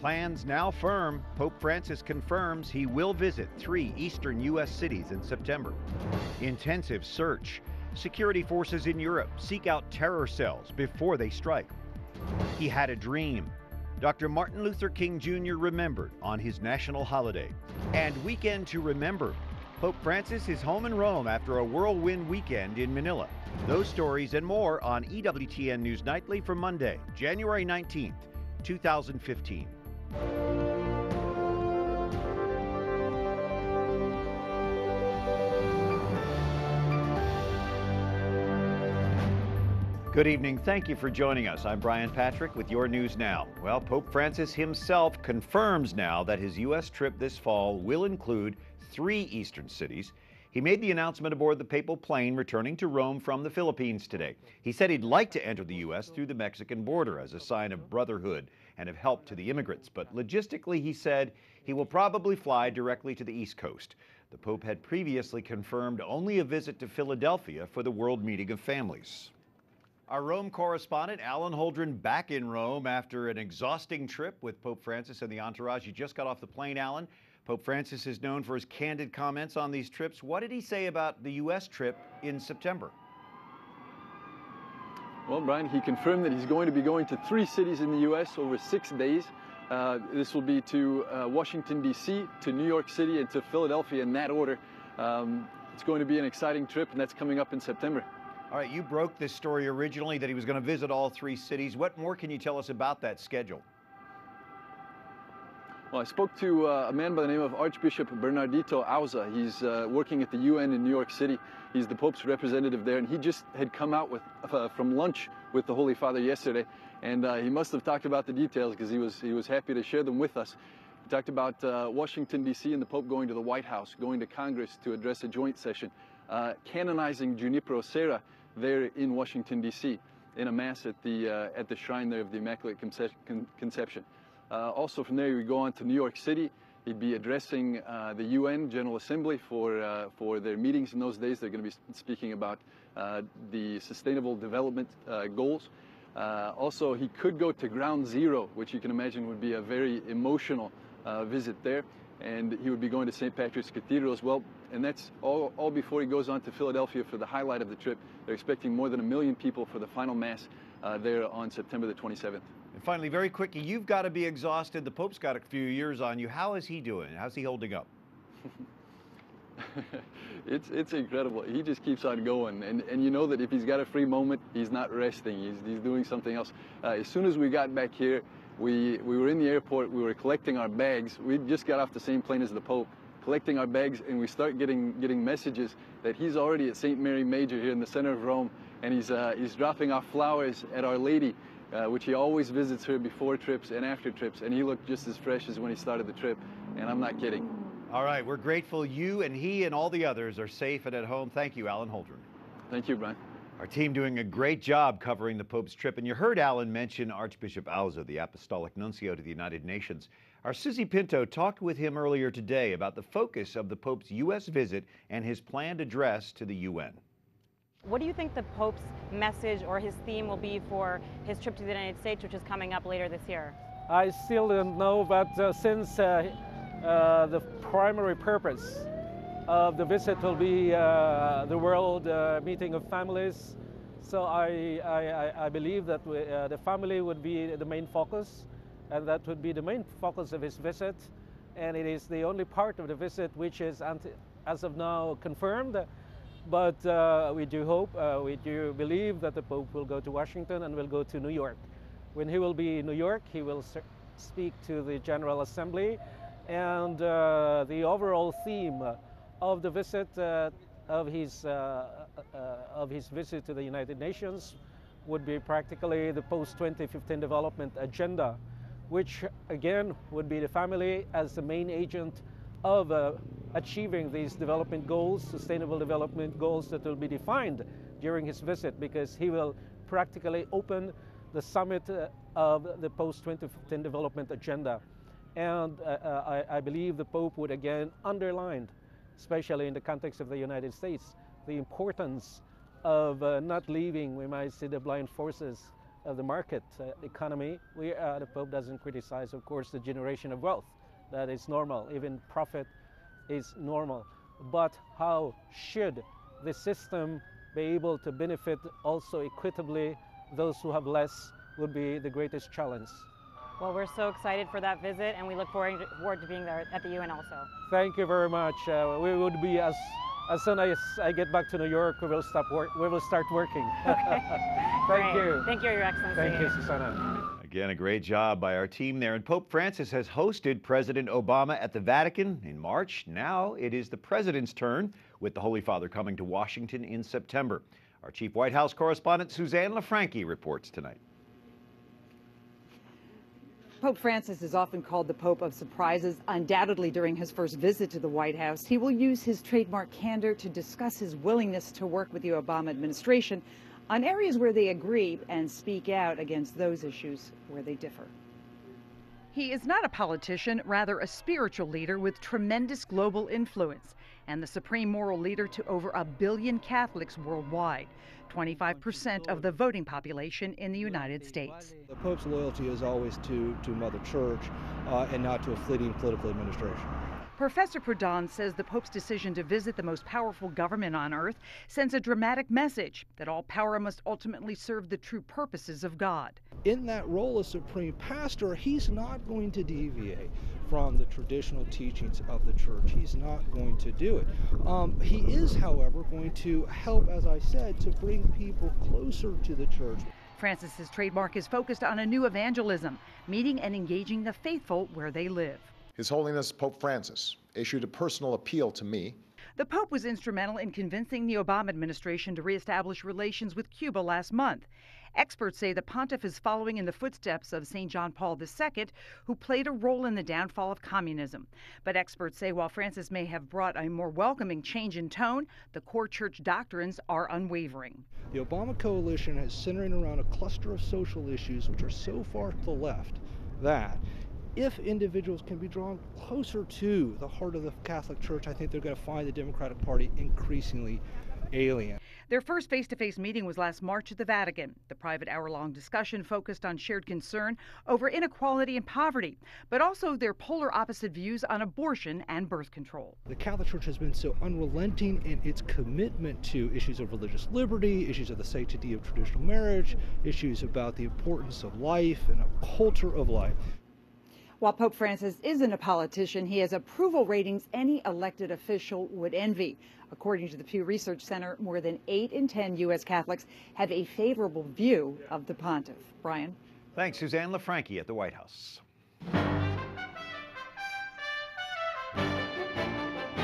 Plans now firm. Pope Francis confirms he will visit 3 eastern U.S. cities in September. Intensive search. Security forces in Europe seek out terror cells before they strike. He had a dream. Dr. Martin Luther King Jr. remembered on his national holiday. And weekend to remember. Pope Francis is home in Rome after a whirlwind weekend in Manila. Those stories and more on EWTN News Nightly for Monday, January 19th, 2015. Good evening. Thank you for joining us. I'm Brian Patrick with your news now. Well, Pope Francis himself confirms now that his U.S. trip this fall will include 3 eastern cities. He made the announcement aboard the papal plane returning to Rome from the Philippines today. He said he'd like to enter the U.S. through the Mexican border as a sign of brotherhood and of help to the immigrants. But logistically, he said he will probably fly directly to the East Coast. The Pope had previously confirmed only a visit to Philadelphia for the World Meeting of Families. Our Rome correspondent, Alan Holdren, back in Rome after an exhausting trip with Pope Francis and the entourage. You just got off the plane, Alan. Pope Francis is known for his candid comments on these trips. What did he say about the U.S. trip in September? Well, Brian, he confirmed that he's going to be going to 3 cities in the U.S. over 6 days. This will be to Washington, D.C., to New York City, and to Philadelphia in that order. It's going to be an exciting trip, and that's coming up in September. All right, you broke this story originally that he was going to visit all 3 cities. What more can you tell us about that schedule? Well, I spoke to a man by the name of Archbishop Bernardito Auza. He's working at the UN in New York City. He's the Pope's representative there, and he just had come out with from lunch with the Holy Father yesterday, and he must have talked about the details because he was happy to share them with us. He talked about Washington, D.C. and the Pope going to the White House, going to Congress to address a joint session, canonizing Junipero Serra there in Washington, D.C. in a mass at the shrine there of the Immaculate Conception. Also from there, we go on to New York City. He'd be addressing the UN General Assembly for their meetings in those days. They're going to be speaking about the Sustainable Development Goals. Also, he could go to Ground Zero, which you can imagine would be a very emotional visit there. And he would be going to St. Patrick's Cathedral as well. And that's all before he goes on to Philadelphia for the highlight of the trip. They're expecting more than 1 million people for the final Mass there on September the 27th. And finally, very quickly, you've got to be exhausted. The Pope's got a few years on you. How is he doing? How's he holding up? It's incredible. He just keeps on going. And you know that if he's got a free moment, he's not resting. He's doing something else. As soon as we got back here, we were in the airport. We were collecting our bags. We just got off the same plane as the Pope, collecting our bags, and we start getting messages that he's already at St. Mary Major here in the center of Rome, and he's dropping off flowers at Our Lady, which he always visits her before trips and after trips, and he looked just as fresh as when he started the trip, and I'm not kidding. All right, we're grateful you and he and all the others are safe and at home. Thank you, Alan Holdren. Thank you, Brian. Our team doing a great job covering the Pope's trip. And you heard Alan mention Archbishop Auza, the Apostolic Nuncio to the United Nations. Our Susie Pinto talked with him earlier today about the focus of the Pope's U.S. visit and his planned address to the UN. What do you think the Pope's message or his theme will be for his trip to the United States, which is coming up later this year? I still don't know, but since the primary purpose of the visit will be the World Meeting of Families, so I believe that the family would be the main focus, and that would be the main focus of his visit. And it is the only part of the visit which is, as of now, confirmed. But we do hope, we do believe that the Pope will go to Washington and will go to New York. When he will be in New York, he will speak to the General Assembly, and the overall theme of the visit, of his visit to the United Nations, would be practically the post-2015 development agenda, which again would be the family as the main agent of achieving these development goals, sustainable development goals that will be defined during his visit, because he will practically open the summit of the post-2015 development agenda. And I believe the Pope would again underline, especially in the context of the United States, the importance of not leaving, we might say, the blind forces of the market economy. The Pope doesn't criticize, of course, the generation of wealth. That is normal. Even profit is normal. But how should the system be able to benefit also equitably those who have less would be the greatest challenge. Well, we're so excited for that visit, and we look forward to being there at the UN also. Thank you very much. We would be as soon as I get back to New York, we will start working. Okay. Thank you. Thank you, Your Excellency. Thank you, Susanna. Again, a great job by our team there. And Pope Francis has hosted President Obama at the Vatican in March. Now it is the president's turn, with the Holy Father coming to Washington in September. Our chief White House correspondent, Suzanne LaFranchi, reports tonight. Pope Francis is often called the Pope of surprises. Undoubtedly, during his first visit to the White House, he will use his trademark candor to discuss his willingness to work with the Obama administration on areas where they agree and speak out against those issues where they differ. He is not a politician, rather a spiritual leader with tremendous global influence and the supreme moral leader to over 1 billion Catholics worldwide, 25% of the voting population in the United States. The Pope's loyalty is always to Mother Church and not to a fleeting political administration. Professor Proudhon says the Pope's decision to visit the most powerful government on earth sends a dramatic message that all power must ultimately serve the true purposes of God. In that role as supreme pastor, he's not going to deviate from the traditional teachings of the church. He's not going to do it. He is, however, going to help, as I said, to bring people closer to the church. Francis's trademark is focused on a new evangelism, meeting and engaging the faithful where they live. His Holiness Pope Francis issued a personal appeal to me. The Pope was instrumental in convincing the Obama administration to reestablish relations with Cuba last month. Experts say the pontiff is following in the footsteps of St. John Paul II, who played a role in the downfall of communism. But experts say while Francis may have brought a more welcoming change in tone, the core church doctrines are unwavering. The Obama coalition is centering around a cluster of social issues which are so far to the left that if individuals can be drawn closer to the heart of the Catholic Church, I think they're going to find the Democratic Party increasingly alien. Their first face-to-face meeting was last March at the Vatican. The private hour-long discussion focused on shared concern over inequality and poverty, but also their polar opposite views on abortion and birth control. The Catholic Church has been so unrelenting in its commitment to issues of religious liberty, issues of the sanctity of traditional marriage, issues about the importance of life and a culture of life. While Pope Francis isn't a politician, he has approval ratings any elected official would envy. According to the Pew Research Center, more than 8 in 10 U.S. Catholics have a favorable view of the pontiff. Brian? Thanks, Suzanne LaFranchi at the White House.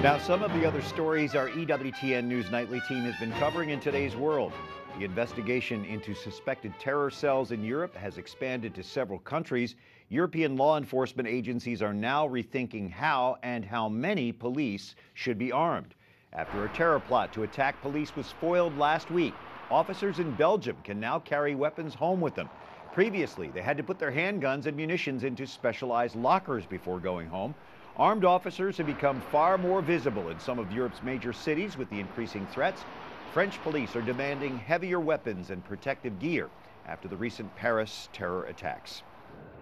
Now, some of the other stories our EWTN News Nightly team has been covering in today's world. The investigation into suspected terror cells in Europe has expanded to several countries. European law enforcement agencies are now rethinking how and how many police should be armed. After a terror plot to attack police was foiled last week, officers in Belgium can now carry weapons home with them. Previously, they had to put their handguns and munitions into specialized lockers before going home. Armed officers have become far more visible in some of Europe's major cities with the increasing threats. French police are demanding heavier weapons and protective gear after the recent Paris terror attacks.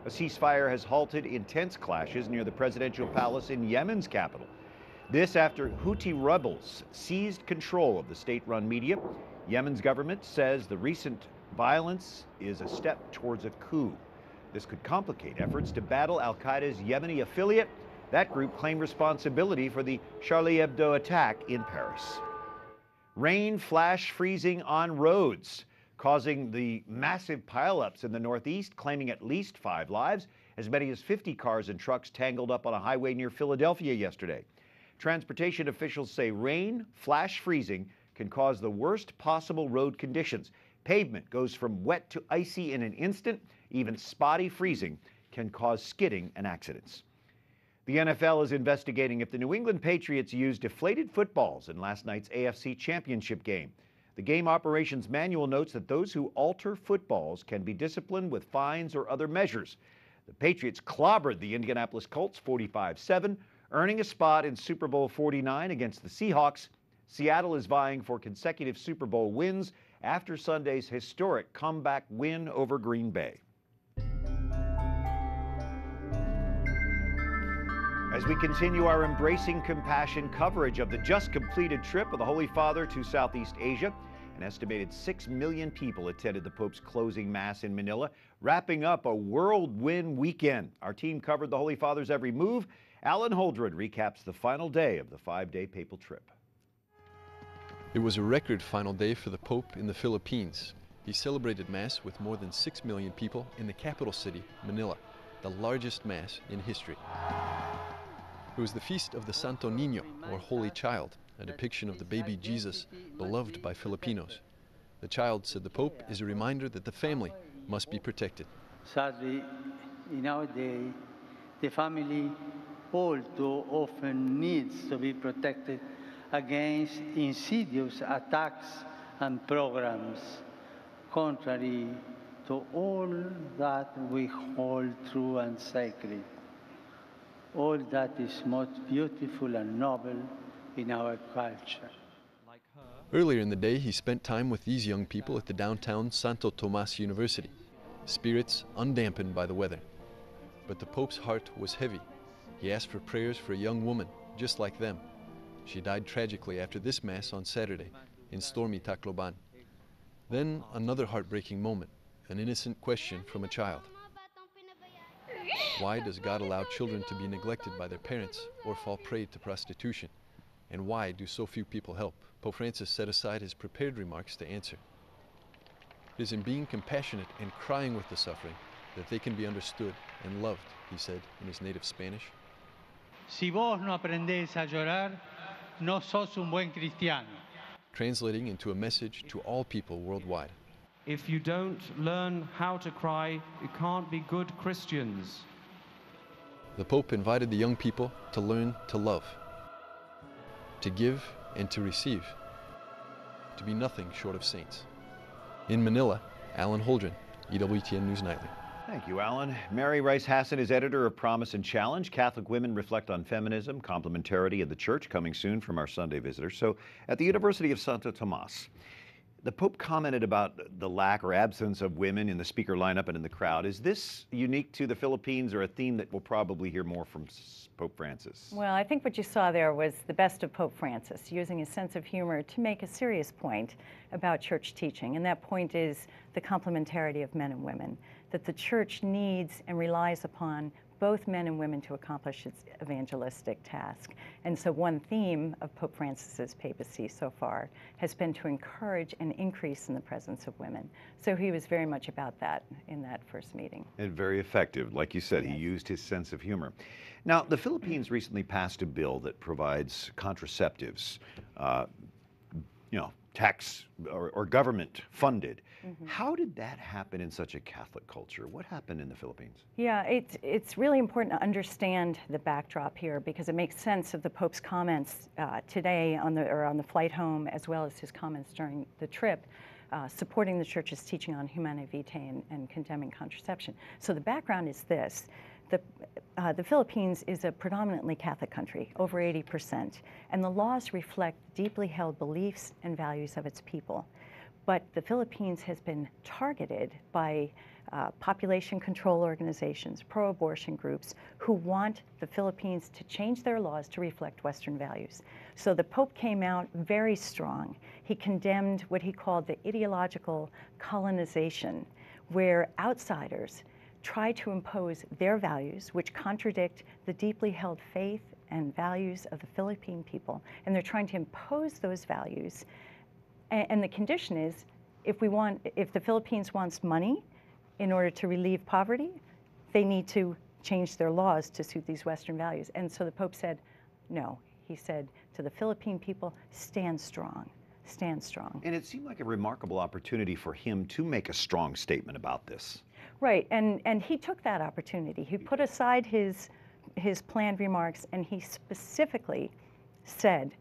A ceasefire has halted intense clashes near the presidential palace in Yemen's capital. This after Houthi rebels seized control of the state-run media. Yemen's government says the recent violence is a step towards a coup. This could complicate efforts to battle al-Qaeda's Yemeni affiliate. That group claimed responsibility for the Charlie Hebdo attack in Paris. Rain flash freezing on roads, causing the massive pileups in the Northeast, claiming at least 5 lives. As many as 50 cars and trucks tangled up on a highway near Philadelphia yesterday. Transportation officials say rain flash freezing can cause the worst possible road conditions. Pavement goes from wet to icy in an instant. Even spotty freezing can cause skidding and accidents. The NFL is investigating if the New England Patriots used deflated footballs in last night's AFC Championship game. The game operations manual notes that those who alter footballs can be disciplined with fines or other measures. The Patriots clobbered the Indianapolis Colts 45-7, earning a spot in Super Bowl 49 against the Seahawks. Seattle is vying for consecutive Super Bowl wins after Sunday's historic comeback win over Green Bay. As we continue our Embracing Compassion coverage of the just completed trip of the Holy Father to Southeast Asia, an estimated 6 million people attended the Pope's closing Mass in Manila, wrapping up a whirlwind weekend. Our team covered the Holy Father's every move. Alan Holdred recaps the final day of the 5-day papal trip. It was a record final day for the Pope in the Philippines. He celebrated Mass with more than 6 million people in the capital city, Manila, the largest Mass in history. It was the feast of the Santo Niño, or Holy Child, a depiction of the baby Jesus, beloved by Filipinos. The child, said the Pope, is a reminder that the family must be protected. Sadly, in our day, the family all too often needs to be protected against insidious attacks and programs, contrary to all that we hold true and sacred, all that is most beautiful and noble in our culture. Earlier in the day, he spent time with these young people at the downtown Santo Tomas University, spirits undampened by the weather. But the Pope's heart was heavy. He asked for prayers for a young woman, just like them. She died tragically after this Mass on Saturday, in stormy Tacloban. Then another heartbreaking moment, an innocent question from a child. Why does God allow children to be neglected by their parents or fall prey to prostitution? And why do so few people help? Pope Francis set aside his prepared remarks to answer. It is in being compassionate and crying with the suffering that they can be understood and loved, he said in his native Spanish. Si vos no aprendés a llorar, no sos un buen cristiano. Translating into a message to all people worldwide. If you don't learn how to cry, you can't be good Christians. The Pope invited the young people to learn to love, to give and to receive, to be nothing short of saints. In Manila, Alan Holdren, EWTN News Nightly. Thank you, Alan. Mary Rice Hasson is editor of Promise and Challenge. Catholic Women Reflect on Feminism, Complementarity of the Church, coming soon from our Sunday visitors. So at the University of Santo Tomas, the Pope commented about the lack or absence of women in the speaker lineup and in the crowd. Is this unique to the Philippines or a theme that we'll probably hear more from Pope Francis? Well, I think what you saw there was the best of Pope Francis, using his sense of humor to make a serious point about church teaching. And that point is the complementarity of men and women, that the church needs and relies upon both men and women to accomplish its evangelistic task. And so one theme of Pope Francis's papacy so far has been to encourage an increase in the presence of women. So he was very much about that in that first meeting. And very effective. Like you said, he used his sense of humor. Now, the Philippines recently passed a bill that provides contraceptives, tax or government funded. Mm-hmm. How did that happen in such a Catholic culture? What happened in the Philippines? Yeah, it's really important to understand the backdrop here because it makes sense of the Pope's comments today on the flight home, as well as his comments during the trip, supporting the Church's teaching on Humanae Vitae and condemning contraception. So the background is this. The Philippines is a predominantly Catholic country, over 80%, and the laws reflect deeply held beliefs and values of its people. But the Philippines has been targeted by population control organizations, pro-abortion groups, who want the Philippines to change their laws to reflect Western values. So the Pope came out very strong. He condemned what he called the ideological colonization, where outsiders try to impose their values, which contradict the deeply held faith and values of the Philippine people. And they're trying to impose those values. And the condition is, if the Philippines wants money in order to relieve poverty, they need to change their laws to suit these Western values. And so the Pope said, no. He said to the Philippine people, stand strong. Stand strong. And it seemed like a remarkable opportunity for him to make a strong statement about this. Right, and he took that opportunity. He put aside his planned remarks, and he specifically said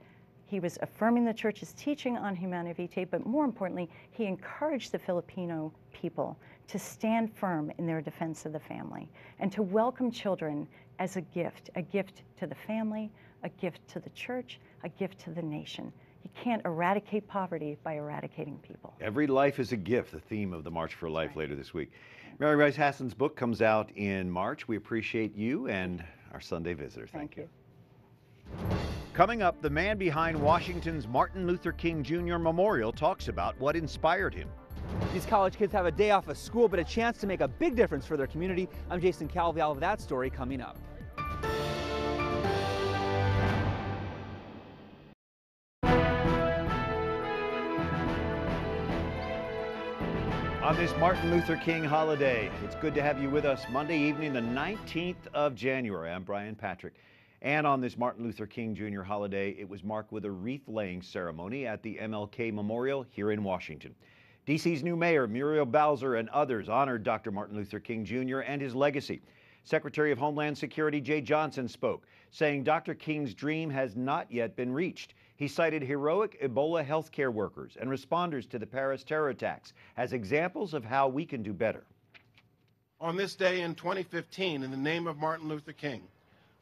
he was affirming the Church's teaching on Humanae Vitae, but more importantly, he encouraged the Filipino people to stand firm in their defense of the family and to welcome children as a gift to the family, a gift to the Church, a gift to the nation. You You can't eradicate poverty by eradicating people. Every life is a gift, the theme of the March for Life later this week. Mary Rice Hasson's book comes out in March. We appreciate you and our Sunday visitors. Thank you. Coming up, the man behind Washington's Martin Luther King Jr. Memorial talks about what inspired him. These college kids have a day off of school, but a chance to make a big difference for their community. I'm Jason Calvi. All of that story coming up. On this Martin Luther King holiday, it's good to have you with us Monday evening, the 19th of January. I'm Brian Patrick. And on this Martin Luther King Jr. holiday, it was marked with a wreath-laying ceremony at the MLK Memorial here in Washington. D.C.'s new mayor, Muriel Bowser, and others honored Dr. Martin Luther King Jr. and his legacy. Secretary of Homeland Security Jeh Johnson spoke, saying Dr. King's dream has not yet been reached. He cited heroic Ebola healthcare workers and responders to the Paris terror attacks as examples of how we can do better. On this day in 2015, in the name of Martin Luther King,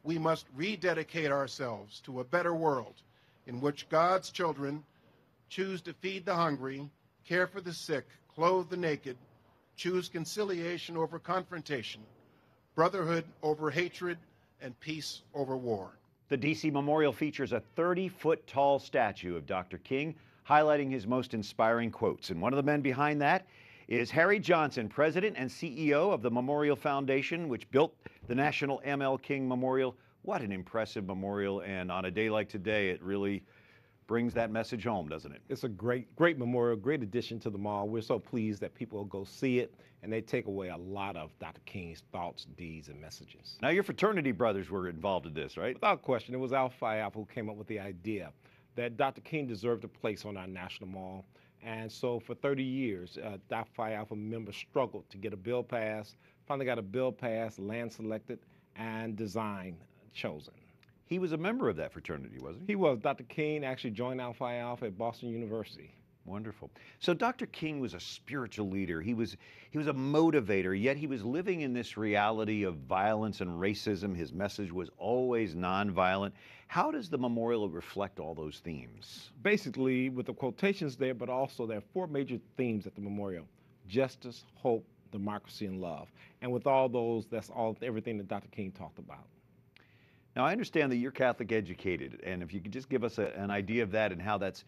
we must rededicate ourselves to a better world in which God's children choose to feed the hungry, care for the sick, clothe the naked, choose conciliation over confrontation, brotherhood over hatred, and peace over war. The D.C. Memorial features a 30-foot-tall statue of Dr. King, highlighting his most inspiring quotes. And one of the men behind that is Harry Johnson, president and CEO of the Memorial Foundation, which built the National ML King Memorial. What an impressive memorial, and on a day like today, it really brings that message home, doesn't it? It's a great memorial, great addition to the mall. We're so pleased that people will go see it, and they take away a lot of Dr. King's thoughts, deeds, and messages. Now, your fraternity brothers were involved in this, right? Without question. It was Alpha Phi Alpha who came up with the idea that Dr. King deserved a place on our national mall. And so for 30 years, Alpha Phi Alpha members struggled to get a bill passed, finally got a bill passed, land selected, and design chosen. He was a member of that fraternity, wasn't he? He was. Dr. King actually joined Alpha Phi Alpha at Boston University. Wonderful. So Dr. King was a spiritual leader. He was a motivator, yet he was living in this reality of violence and racism. His message was always nonviolent. How does the memorial reflect all those themes? Basically, with the quotations there, but also there are four major themes at the memorial: justice, hope, democracy, and love. And with all those, that's everything that Dr. King talked about. Now, I understand that you're Catholic educated, and if you could just give us an idea of that and how that's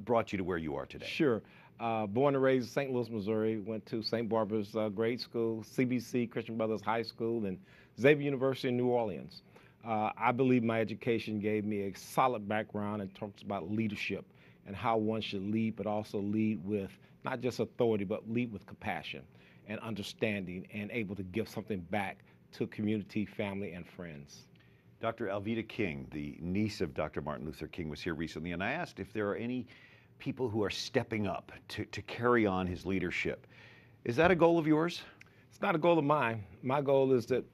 brought you to where you are today. Sure. Born and raised in St. Louis, Missouri, went to St. Barbara's grade school, CBC, Christian Brothers High School, and Xavier University in New Orleans. I believe my education gave me a solid background in terms about leadership and how one should lead, but also lead with not just authority, but lead with compassion and understanding and able to give something back to community, family, and friends. Dr. Alveda King, the niece of Dr. Martin Luther King, was here recently, and I asked if there are any people who are stepping up to carry on his leadership. Is that a goal of yours? It's not a goal of mine. My goal is to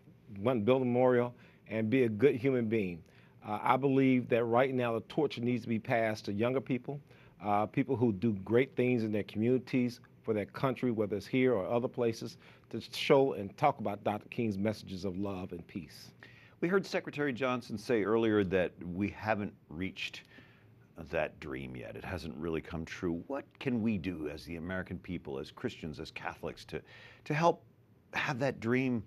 build a memorial and be a good human being. I believe that right now the torch needs to be passed to younger people, people who do great things in their communities, for their country, whether it's here or other places, to show and talk about Dr. King's messages of love and peace. We heard Secretary Johnson say earlier that we haven't reached that dream yet. It hasn't really come true. What can we do as the American people, as Christians, as Catholics, to help have that dream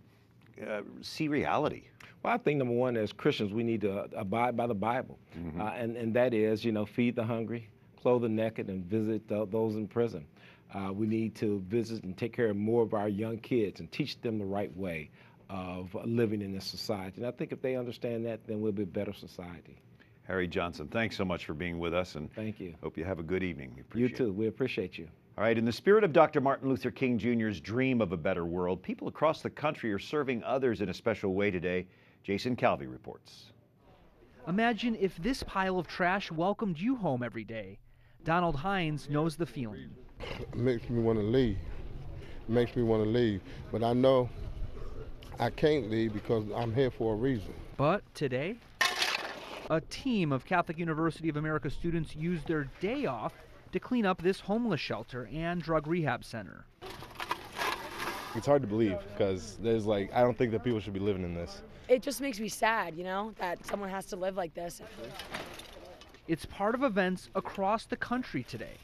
see reality? Well, I think number one, as Christians, we need to abide by the Bible. And that is, feed the hungry, clothe the naked, and visit those in prison. We need to visit and take care of more of our young kids and teach them the right way of living in this society. And I think if they understand that, then we'll be a better society. Harry Johnson, thanks so much for being with us, and thank you. Hope you have a good evening. You too. We appreciate you. All right, in the spirit of Dr. Martin Luther King Jr.'s dream of a better world, people across the country are serving others in a special way today. Jason Calvi reports. Imagine if this pile of trash welcomed you home every day. Donald Hines knows the feeling. It makes me want to leave. It makes me want to leave, but I know I can't leave because I'm here for a reason. But today, a team of Catholic University of America students used their day off to clean up this homeless shelter and drug rehab center. It's hard to believe because I don't think that people should be living in this. It just makes me sad, that someone has to live like this. It's part of events across the country today.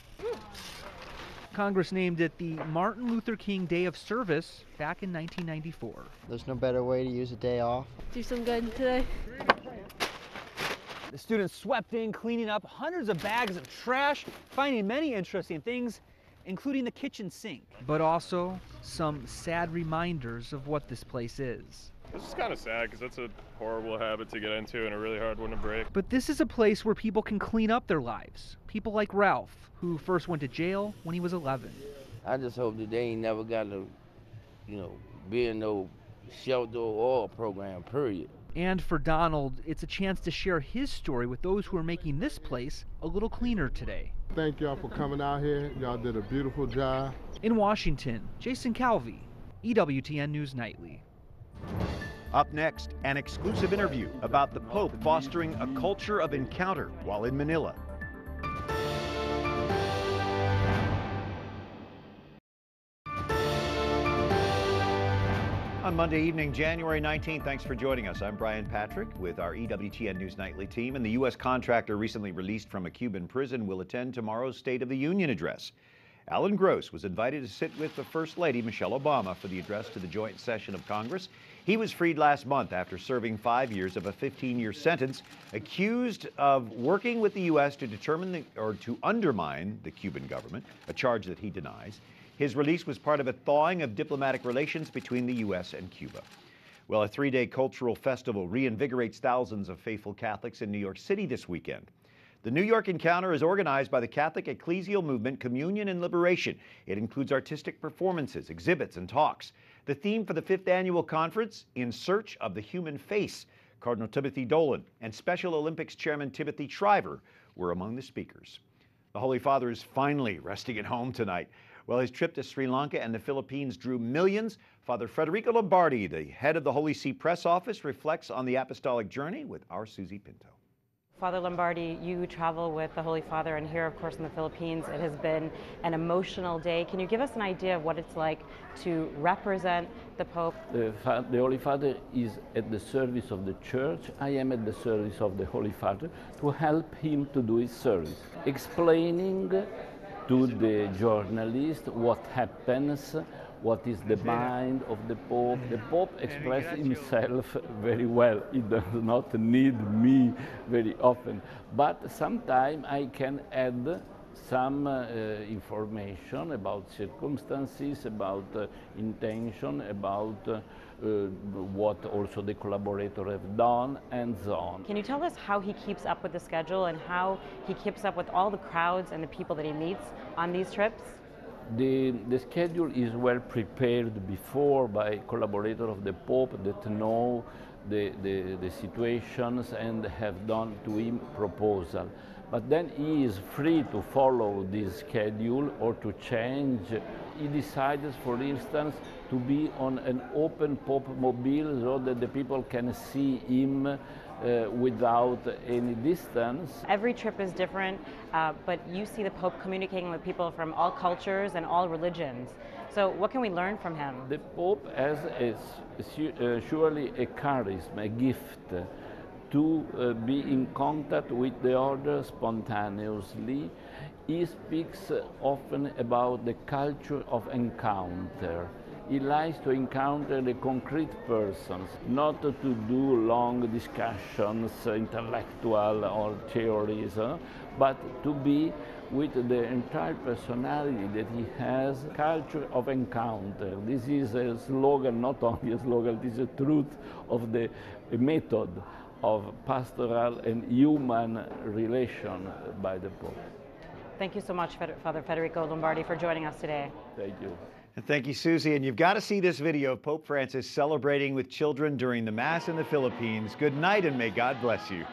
Congress named it the Martin Luther King Day of Service back in 1994. There's no better way to use a day off. Do some good today. The students swept in, cleaning up hundreds of bags of trash, finding many interesting things, including the kitchen sink. But also some sad reminders of what this place is. This is kind of sad because that's a horrible habit to get into and a really hard one to break. But this is a place where people can clean up their lives. People like Ralph, who first went to jail when he was 11. I just hope that they ain't never got to, be in no shelter or oil program, period. And for Donald, it's a chance to share his story with those who are making this place a little cleaner today. Thank y'all for coming out here. Y'all did a beautiful job. In Washington, Jason Calvi, EWTN News Nightly. Up next, an exclusive interview about the Pope fostering a culture of encounter while in Manila. On Monday evening, January 19th, thanks for joining us. I'm Brian Patrick with our EWTN News Nightly team, and the U.S. contractor recently released from a Cuban prison will attend tomorrow's State of the Union address. Alan Gross was invited to sit with the First Lady, Michelle Obama, for the address to the joint session of Congress. He was freed last month after serving 5 years of a 15-year sentence, accused of working with the U.S. to determine to undermine the Cuban government, a charge that he denies. His release was part of a thawing of diplomatic relations between the U.S. and Cuba. Well, a three-day cultural festival reinvigorates thousands of faithful Catholics in New York City this weekend. The New York Encounter is organized by the Catholic ecclesial movement Communion and Liberation. It includes artistic performances, exhibits, and talks. The theme for the 5th annual conference, In Search of the Human Face. Cardinal Timothy Dolan and Special Olympics Chairman Timothy Shriver were among the speakers. The Holy Father is finally resting at home tonight. Well, his trip to Sri Lanka and the Philippines drew millions. Father Federico Lombardi, the head of the Holy See Press Office, reflects on the apostolic journey with our Susie Pinto. Father Lombardi, you travel with the Holy Father, and here, of course, in the Philippines, it has been an emotional day. Can you give us an idea of what it's like to represent the Pope? The Holy Father is at the service of the Church. I am at the service of the Holy Father to help him to do his service, explaining to the journalist what happens, what is the mind of the Pope. The Pope expresses himself very well. He does not need me very often. But sometimes I can add some information about circumstances, about intention, about what also the collaborators have done, and so on. Can you tell us how he keeps up with the schedule and how he keeps up with all the crowds and the people that he meets on these trips? The schedule is well prepared before by collaborators of the Pope that know the situations and have done to him proposal. But then he is free to follow this schedule or to change. He decided, for instance, to be on an open Pope mobile so that the people can see him without any distance. Every trip is different, but you see the Pope communicating with people from all cultures and all religions. So what can we learn from him? The Pope has surely a charisma, a gift to be in contact with the other spontaneously. He speaks often about the culture of encounter. He likes to encounter the concrete persons, not to do long discussions, intellectual or theories, but to be with the entire personality that he has, culture of encounter. This is a slogan, not only a slogan, this is a truth of the method of pastoral and human relation by the Pope. Thank you so much, Father Federico Lombardi, for joining us today. Thank you. And thank you, Susie. And you've got to see this video of Pope Francis celebrating with children during the Mass in the Philippines. Good night, and may God bless you.